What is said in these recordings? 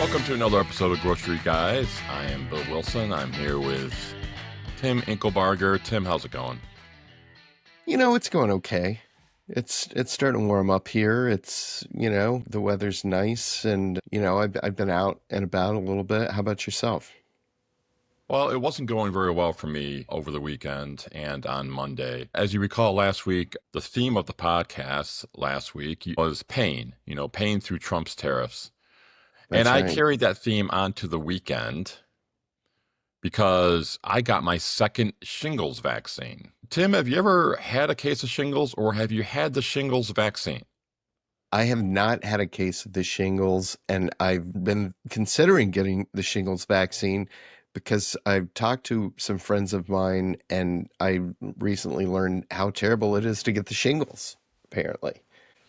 Welcome to another episode of Grocery Guys. I am Bill Wilson. I'm here with Tim Inkelbarger. Tim, how's it going? It's going okay. It's starting to warm up here. The weather's nice and I've been out and about a little bit. How about yourself? Well, it wasn't going very well for me over the weekend and on Monday. As you recall last week, the theme of the podcast last week was pain, pain through Trump's tariffs. And That's I right. carried that theme onto the weekend because I got my second shingles vaccine. Tim, have you ever had a case of shingles or have you had the shingles vaccine? I have not had a case of the shingles, and I've been considering getting the shingles vaccine because I've talked to some friends of mine and I recently learned how terrible it is to get the shingles, apparently.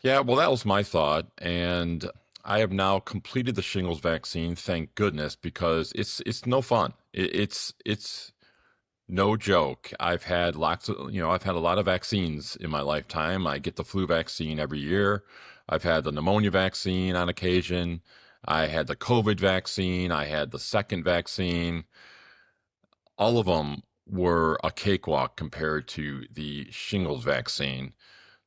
Yeah, well, that was my thought. And I have now completed the shingles vaccine, thank goodness, because it's no fun. It's no joke. I've had I've had a lot of vaccines in my lifetime. I get the flu vaccine every year. I've had the pneumonia vaccine on occasion. I had the COVID vaccine. I had the second vaccine. All of them were a cakewalk compared to the shingles vaccine.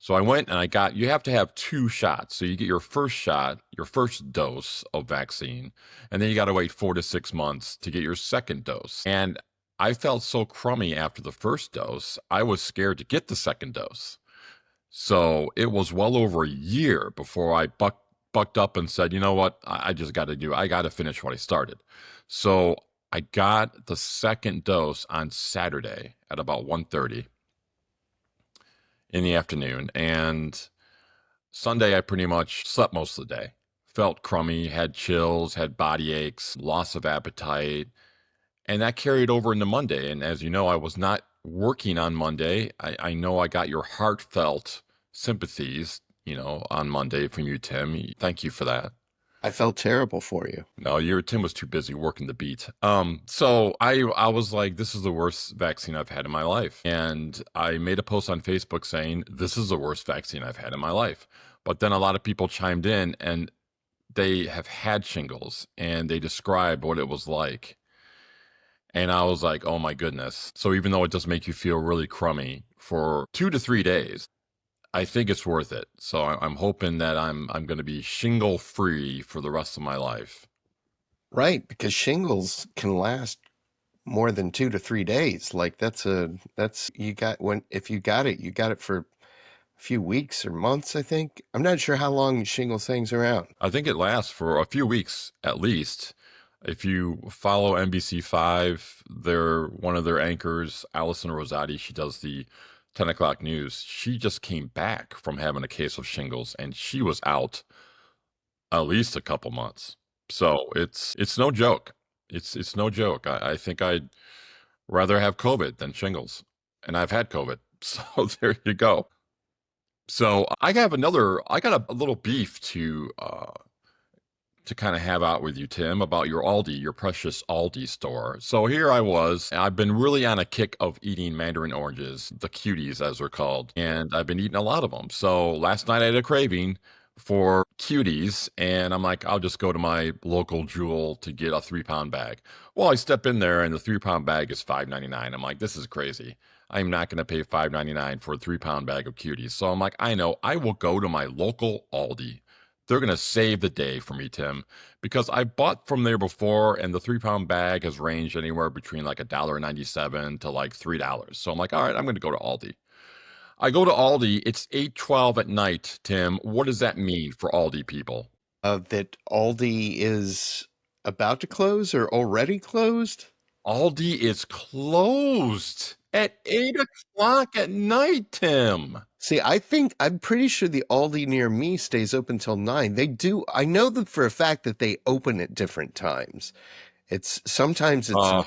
So I went and you have to have two shots. So you get your first shot, your first dose of vaccine, and then you got to wait 4 to 6 months to get your second dose. And I felt so crummy after the first dose, I was scared to get the second dose. So it was well over a year before I bucked up and said, you know what, I just got to I got to finish what I started. So I got the second dose on Saturday at about 1:30 in the afternoon. And Sunday, I pretty much slept most of the day. Felt crummy, had chills, had body aches, loss of appetite. And that carried over into Monday. And as you know, I was not working on Monday. I know I got your heartfelt sympathies, on Monday from you, Tim. Thank you for that. I felt terrible for you. No, your Tim was too busy working the beat. So I was like, this is the worst vaccine I've had in my life. And I made a post on Facebook saying, this is the worst vaccine I've had in my life. But then a lot of people chimed in and they have had shingles and they described what it was like. And I was like, oh my goodness. So even though it does make you feel really crummy for 2 to 3 days, I think it's worth it. So I'm hoping that I'm going to be shingle free for the rest of my life. Right, because shingles can last more than 2 to 3 days. Like if you got it for a few weeks or months, I think. I'm not sure how long shingles hangs around. I think it lasts for a few weeks at least. If you follow NBC5, one of their anchors, Allison Rosati, she does the 10 o'clock news. She just came back from having a case of shingles and she was out at least a couple months. So it's no joke. It's no joke. I think I'd rather have COVID than shingles. And I've had COVID. So there you go. So I got a little beef to kind of have out with you, Tim, about your precious Aldi store. So here I was. I've been really on a kick of eating mandarin oranges, the cuties as they're called, and I've been eating a lot of them. So last night I had a craving for cuties, and I'm like, I'll just go to my local Jewel to get a 3-pound bag. Well, I step in there, and the 3-pound bag is $5.99. I'm like, this is crazy. I'm not going to pay $5.99 for a 3-pound bag of cuties. So I'm like, I know, I will go to my local Aldi. They're going to save the day for me, Tim, because I bought from there before and the 3-pound bag has ranged anywhere between like $1.97 to like $3. So I'm like, all right, I'm going to go to Aldi. I go to Aldi. It's 8:12 at night, Tim. What does that mean for Aldi people? That Aldi is about to close or already closed? Aldi is closed at 8 o'clock at night, Tim. See, I'm pretty sure the Aldi near me stays open till 9. They do. I know that for a fact that they open at different times. Sometimes it's Uh,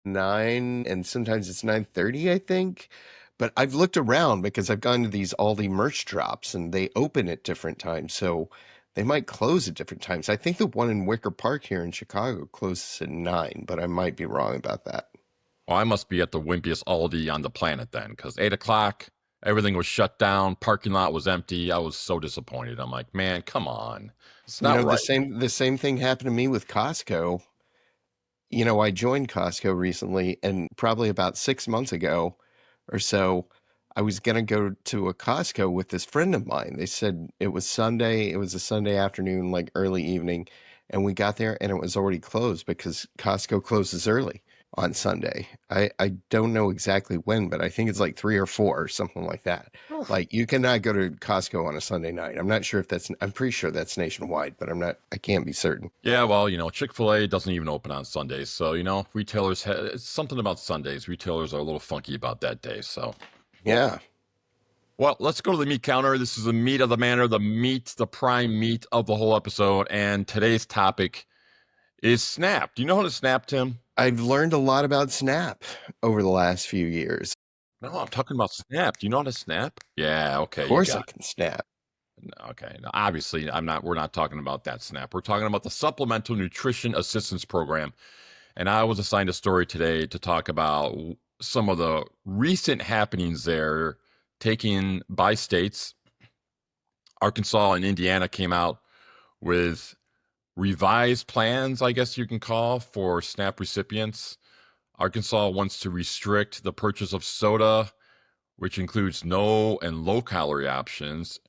9 and sometimes it's 9:30, I think. But I've looked around because I've gone to these Aldi merch drops and they open at different times. So they might close at different times. I think the one in Wicker Park here in Chicago closes at 9, but I might be wrong about that. well, I must be at the wimpiest Aldi on the planet then, because 8 o'clock Everything was shut down. Parking lot was empty. I was so disappointed. I'm like, man, come on. It's You not know, right. the same thing happened to me with Costco. You know, I joined Costco recently, and probably about 6 months ago or so, I was gonna go to a Costco with this friend of mine. They said it was Sunday. It was a Sunday afternoon, like early evening, and we got there and it was already closed because Costco closes early on Sunday. I don't know exactly when, but I think it's like 3 or 4 or something like that. Like you cannot go to Costco on a Sunday night. I'm not sure if that's, I'm pretty sure that's nationwide, but I can't be certain. Yeah, well, Chick-fil-A doesn't even open on Sundays. So, retailers, it's something about Sundays. Retailers are a little funky about that day. So, Yeah. well, let's go to the meat counter. This is the meat of the manor, the meat, the prime meat of the whole episode. And today's topic is Snap. Do you know how to Snap, Tim? I've learned a lot about Snap over the last few years. No, I'm talking about Snap. Do you know how to Snap? Yeah, Of okay, you course I got can Snap. it. Okay. Now, obviously, we're not talking about that Snap. We're talking about the Supplemental Nutrition Assistance Program. And I was assigned a story today to talk about some of the recent happenings there taken by states. Arkansas and Indiana came out with revised plans, I guess you can call, for SNAP recipients. Arkansas wants to restrict the purchase of soda, which includes no and low calorie options,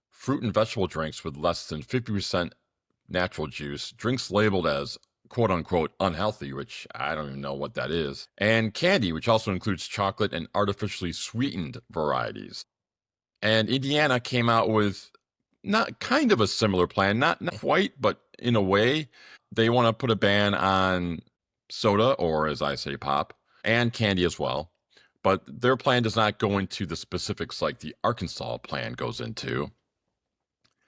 fruit and vegetable drinks with less than 50% natural juice, drinks labeled as quote unquote unhealthy, which I don't even know what that is, and candy, which also includes chocolate and artificially sweetened varieties. And Indiana came out with not kind of a similar plan, not quite, but in a way. They want to put a ban on soda, or as I say, pop, and candy as well. But their plan does not go into the specifics like the Arkansas plan goes into. And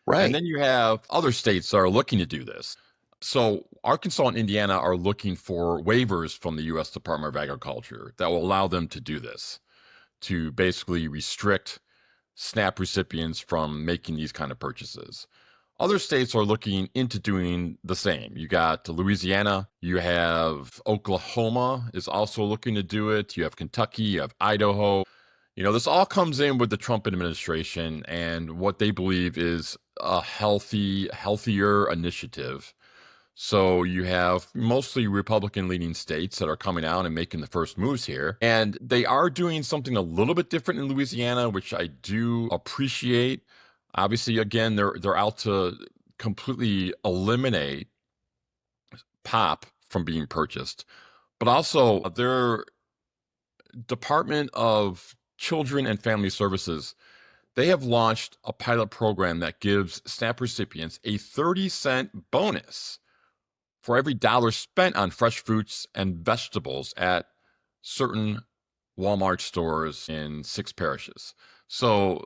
Right. then you have other states that are looking to do this. So Arkansas and Indiana are looking for waivers from the U.S. Department of Agriculture that will allow them to do this, to basically restrict SNAP recipients from making these kind of purchases. Other states are looking into doing the same. You got Louisiana, you have Oklahoma is also looking to do it. You have Kentucky, you have Idaho. This all comes in with the Trump administration and what they believe is a healthier initiative. So you have mostly Republican leaning states that are coming out and making the first moves here. And they are doing something a little bit different in Louisiana, which I do appreciate. Obviously, again, they're out to completely eliminate pop from being purchased. But also their Department of Children and Family Services, they have launched a pilot program that gives SNAP recipients a 30-cent bonus for every dollar spent on fresh fruits and vegetables at certain Walmart stores in 6 parishes. So,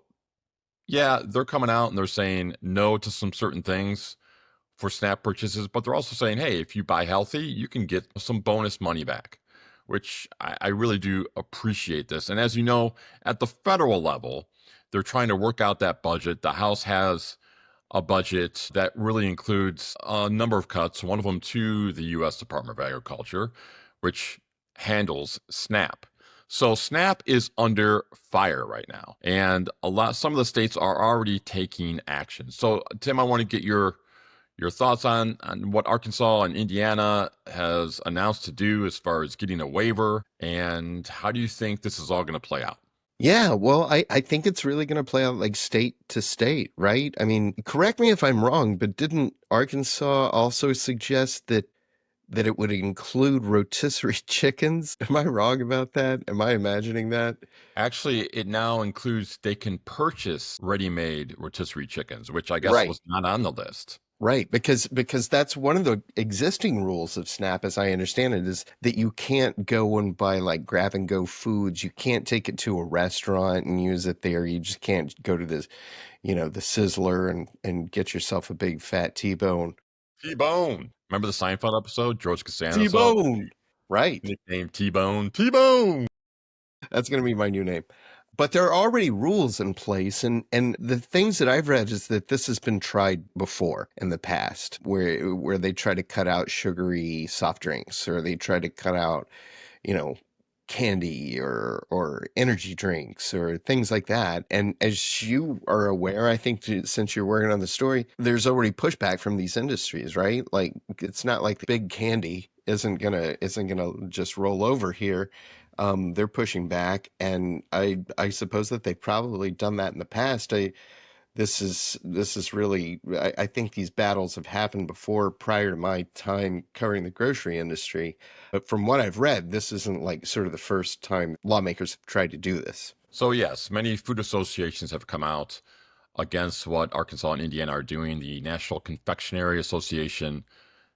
yeah, they're coming out and they're saying no to some certain things for SNAP purchases, but they're also saying, hey, if you buy healthy, you can get some bonus money back, which I really do appreciate this. And as you know, at the federal level, they're trying to work out that budget. The House has a budget that really includes a number of cuts, one of them to the U.S. Department of Agriculture, which handles SNAP. So SNAP is under fire right now, and some of the states are already taking action. So Tim, I want to get your thoughts on what Arkansas and Indiana has announced to do as far as getting a waiver, and how do you think this is all going to play out? Yeah, well, I think it's really going to play out like state to state, right? I mean, correct me if I'm wrong, but didn't Arkansas also suggest that it would include rotisserie chickens? Am I wrong about that? Am I imagining that? Actually, it now includes they can purchase ready-made rotisserie chickens, which I guess Right. was not on the list. Right, because that's one of the existing rules of SNAP, as I understand it, is that you can't go and buy like grab and go foods. You can't take it to a restaurant and use it there. You just can't go to this, the Sizzler and get yourself a big fat T-bone. T-Bone. Remember the Seinfeld episode? George Costanza, T-bone. Right. nicknamed T-Bone. T-Bone. That's going to be my new name. But there are already rules in place, and the things that I've read is that this has been tried before in the past, where they try to cut out sugary soft drinks, or they try to cut out, you know, candy or energy drinks or things like that. And as you are aware, I think since you're working on the story, there's already pushback from these industries, right? Like it's not like the big candy isn't gonna just roll over here. They're pushing back, and I suppose that they've probably done that in the past. This is really, I think these battles have happened before prior to my time covering the grocery industry. But from what I've read, this isn't like sort of the first time lawmakers have tried to do this. So yes, many food associations have come out against what Arkansas and Indiana are doing. The National Confectionery Association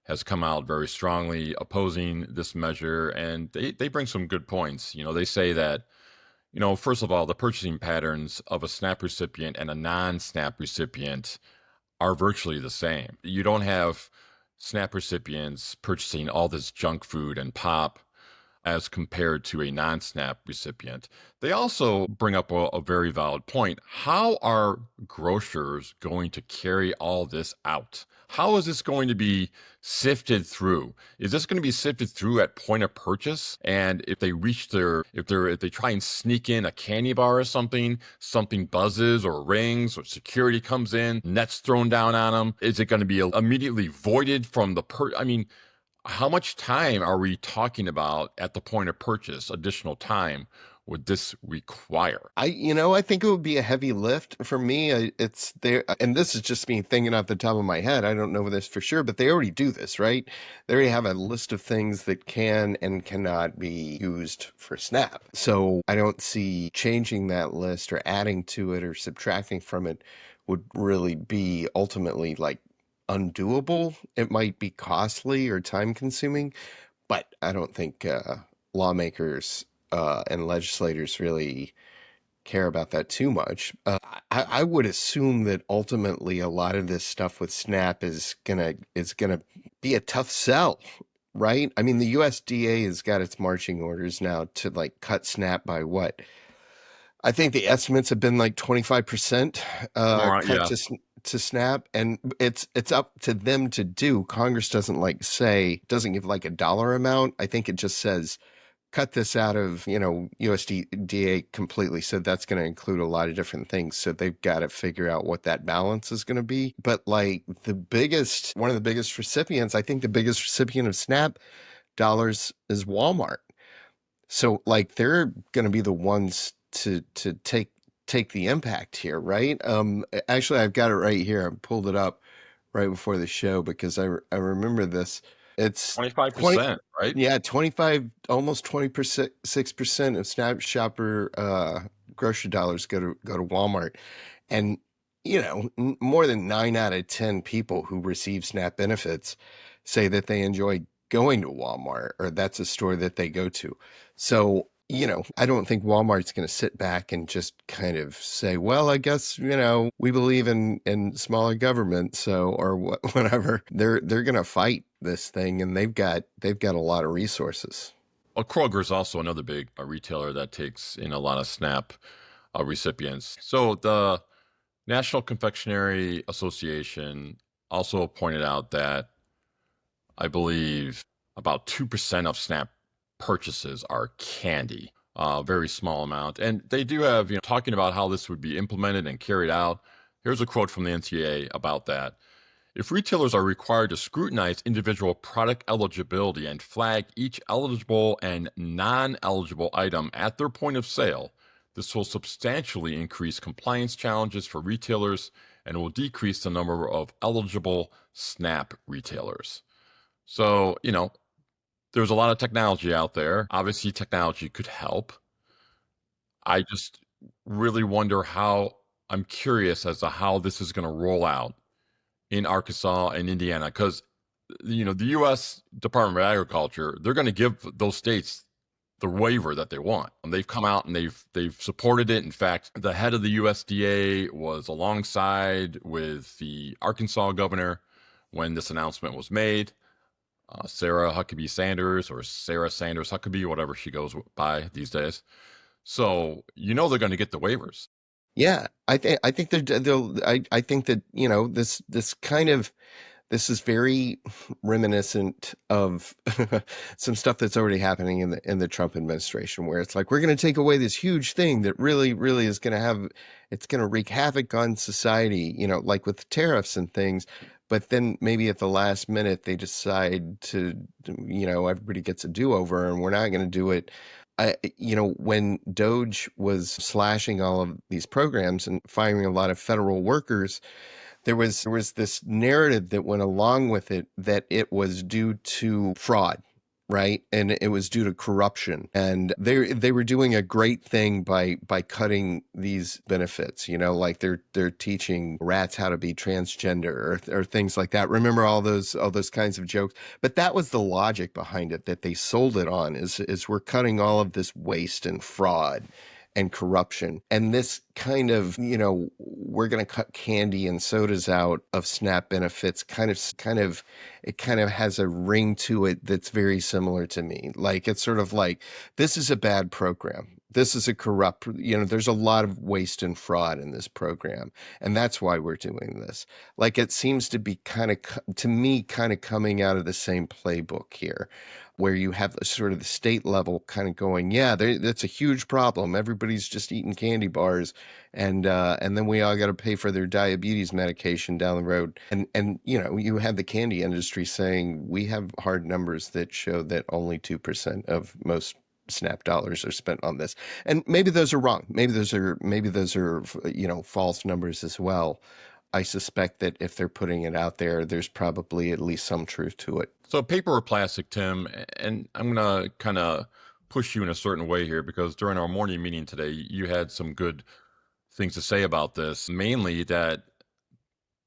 has come out very strongly opposing this measure, and they bring some good points. They say that, first of all, the purchasing patterns of a SNAP recipient and a non-SNAP recipient are virtually the same. You don't have SNAP recipients purchasing all this junk food and pop as compared to a non SNAP recipient. They also bring up a very valid point. How are grocers going to carry all this out? How is this going to be sifted through? Is this going to be sifted through at point of purchase? And if they reach if they try and sneak in a candy bar or something buzzes or rings or security comes in, nets thrown down on them, is it going to be immediately voided from I mean, how much time are we talking about at the point of purchase? Additional time would this require? I think it would be a heavy lift for me. It's there, and this is just me thinking off the top of my head. I don't know this for sure, but they already do this, right? They already have a list of things that can and cannot be used for SNAP. So I don't see changing that list or adding to it or subtracting from it would really be ultimately like undoable. It might be costly or time consuming, but I don't think lawmakers and legislators really care about that too much. I would assume that ultimately a lot of this stuff with SNAP is gonna be a tough sell, right? I mean, the USDA has got its marching orders now to like cut SNAP by what? I think the estimates have been like 25% All right, cut yeah. to SNAP, and it's up to them to do. Congress doesn't give like a dollar amount. I think it just says cut this out of, USDA completely. So that's going to include a lot of different things. So they've got to figure out what that balance is going to be. But like one of the biggest recipients, I think the biggest recipient of SNAP dollars is Walmart. So like they're going to be the ones to take the impact here, right? Actually, I've got it right here. I pulled it up right before the show because I remember this. It's 20, 25%, right? yeah, 25, almost 20%, 6% of Snap Shopper grocery dollars go to Walmart, and more than 9 out of 10 people who receive SNAP benefits say that they enjoy going to Walmart or that's a store that they go to. So I don't think Walmart's going to sit back and just kind of say, well, I guess, we believe in smaller government, so or whatever. They're going to fight this thing, and they've got a lot of resources. Well, Kroger is also another big retailer that takes in a lot of SNAP recipients. So the National Confectionery Association also pointed out that I believe about 2% of SNAP purchases are candy, a very small amount. And they do have, talking about how this would be implemented and carried out. Here's a quote from the NTA about that. If retailers are required to scrutinize individual product eligibility and flag each eligible and non-eligible item at their point of sale, this will substantially increase compliance challenges for retailers and will decrease the number of eligible SNAP retailers. So, there's a lot of technology out there. Obviously, technology could help. I just really wonder I'm curious as to how this is going to roll out in Arkansas and Indiana, because, the U.S. Department of Agriculture, they're going to give those states the waiver that they want. And they've come out and they've supported it. In fact, the head of the USDA was alongside with the Arkansas governor when this announcement was made. Sarah Huckabee Sanders, or Sarah Sanders Huckabee, whatever she goes by these days. So they're going to get the waivers. Yeah, I think they'll. I think that this kind of This is very reminiscent of some stuff that's already happening in the Trump administration, where it's like we're going to take away this huge thing that really, really is going to have it's going to wreak havoc on society, like with tariffs and things. But then maybe at the last minute they decide to, everybody gets a do-over and we're not going to do it. When Doge was slashing all of these programs and firing a lot of federal workers, there was this narrative that went along with it that it was due to fraud, right? And it was due to corruption. And they were doing a great thing by cutting these benefits, like they're teaching rats how to be transgender or things like that. Remember all those kinds of jokes? But that was the logic behind it that they sold it on is we're cutting all of this waste and fraud and corruption. And this kind of, we're going to cut candy and sodas out of SNAP benefits it kind of has a ring to it that's very similar to me. Like, it's sort of like, this is a bad program. This is a corrupt, there's a lot of waste and fraud in this program. And that's why we're doing this. Like, it seems to be to me, kind of coming out of the same playbook here, where you have sort of the state level kind of going, yeah, that's a huge problem. Everybody's just eating candy bars, and then we all got to pay for their diabetes medication down the road. And you have the candy industry saying we have hard numbers that show that only 2% of most SNAP dollars are spent on this. And maybe those are wrong. Maybe those are false numbers as well. I suspect that if they're putting it out there, there's probably at least some truth to it. So paper or plastic, Tim, and I'm going to kind of push you in a certain way here because during our morning meeting today, you had some good things to say about this, mainly that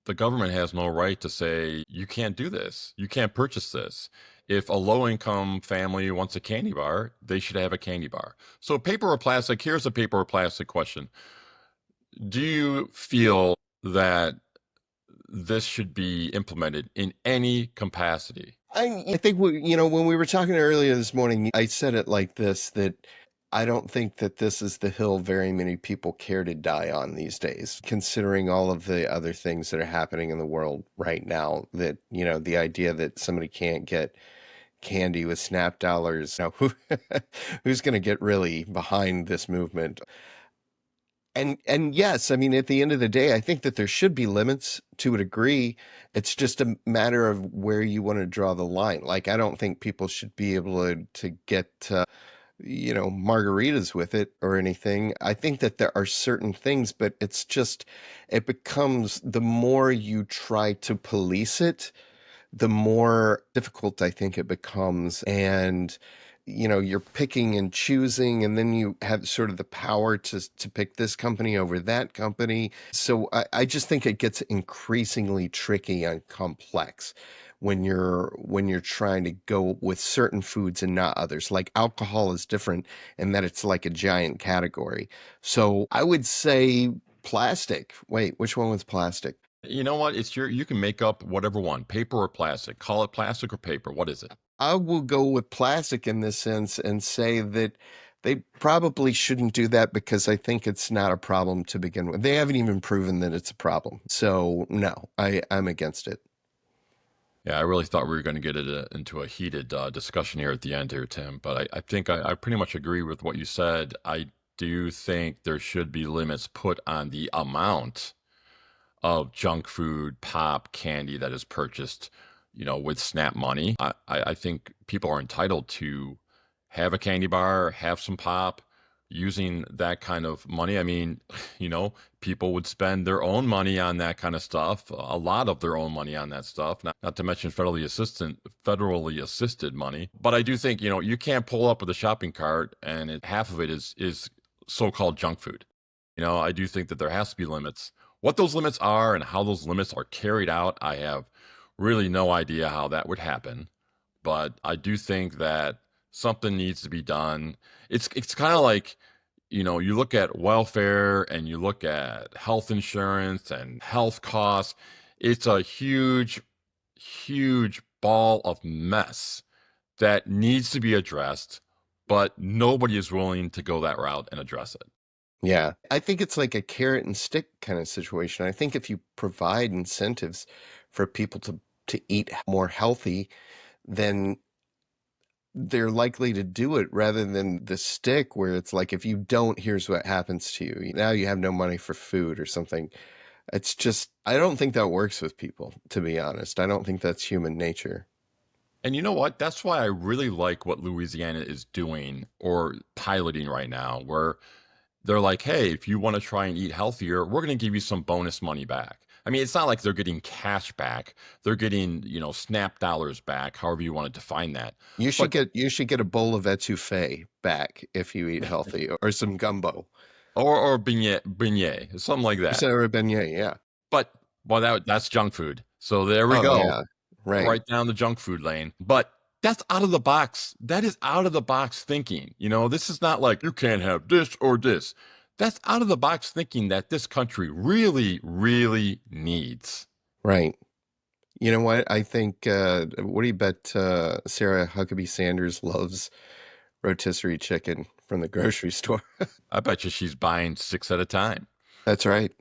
the government has no right to say, you can't do this. You can't purchase this. If a low-income family wants a candy bar, they should have a candy bar. So paper or plastic, here's a paper or plastic question. Do you feel that this should be implemented in any capacity? I think when we were talking earlier this morning, I said it like this, that I don't think that this is the hill very many people care to die on these days, considering all of the other things that are happening in the world right now. That, the idea that somebody can't get candy with SNAP dollars, who's going to get really behind this movement? And yes, I mean, at the end of the day, I think that there should be limits to a degree. It's just a matter of where you want to draw the line. Like, I don't think people should be able to get, margaritas with it or anything. I think that there are certain things, but it becomes, the more you try to police it, the more difficult I think it becomes. And you're picking and choosing, and then you have sort of the power to pick this company over that company. So I just think it gets increasingly tricky and complex when you're trying to go with certain foods and not others. Like, alcohol is different in that it's like a giant category. So I would say plastic. Wait, which one was plastic? You know what? You can make up whatever one, paper or plastic. Call it plastic or paper. What is it? I will go with plastic in this sense and say that they probably shouldn't do that because I think it's not a problem to begin with. They haven't even proven that it's a problem. So no, I'm against it. Yeah, I really thought we were going to get into a heated discussion here at the end here, Tim. But I think I pretty much agree with what you said. I do think there should be limits put on the amount of junk food, pop, candy that is purchased, with SNAP money. I think people are entitled to have a candy bar, have some pop, using that kind of money. I mean, people would spend their own money on that kind of stuff, a lot of their own money on that stuff, not to mention federally assisted money. But I do think, you can't pull up with a shopping cart and half of it is so-called junk food. I do think that there has to be limits. What those limits are and how those limits are carried out, I have really no idea how that would happen. But I do think that something needs to be done. It's kind of like, you look at welfare and you look at health insurance and health costs. It's a huge, huge ball of mess that needs to be addressed, but nobody is willing to go that route and address it. Yeah, I think it's like a carrot and stick kind of situation. I think if you provide incentives for people to to eat more healthy, then they're likely to do it rather than the stick where it's like, if you don't, here's what happens to you. Now you have no money for food or something. It's just, I don't think that works with people, to be honest. I don't think that's human nature. And you know what? That's why I really like what Louisiana is doing or piloting right now, where they're like, hey, if you want to try and eat healthier, we're going to give you some bonus money back. I mean, it's not like they're getting cash back. They're getting, SNAP dollars back, however you want to define that. You should But get a bowl of etouffee back if you eat healthy, or some gumbo. or beignet, something like that. Or a beignet, yeah. But that's junk food. So there we Oh, go. yeah. Right. Down the junk food lane. But that's out of the box. That is out of the box thinking. This is not like you can't have this or this. That's out of the box thinking that this country really, really needs. Right. You know what? I think, what do you bet Sarah Huckabee Sanders loves rotisserie chicken from the grocery store? I bet you she's buying 6 at a time. That's right.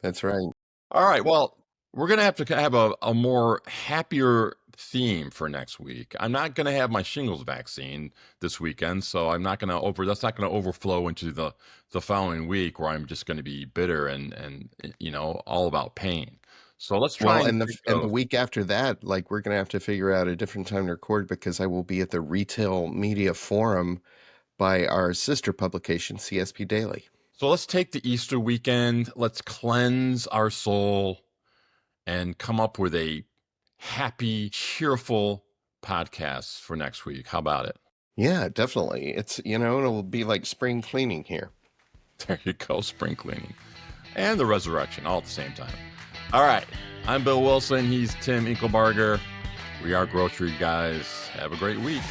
That's right. All right. Well, we're going to have a more happier theme for next week. I'm not going to have my shingles vaccine this weekend, so I'm not going to that's not going to overflow into the following week where I'm just going to be bitter and all about pain. So let's try. Well, and the week after that, like, we're going to have to figure out a different time to record because I will be at the Retail Media Forum by our sister publication, CSP Daily. So let's take the Easter weekend. Let's cleanse our soul and come up with a happy, cheerful podcast for next week. How about it? Yeah, definitely. It's, it'll be like spring cleaning here. There you go, spring cleaning. And the resurrection all at the same time. All right. I'm Bill Wilson. He's Tim Inkelbarger. We are Grocery Guys. Have a great week.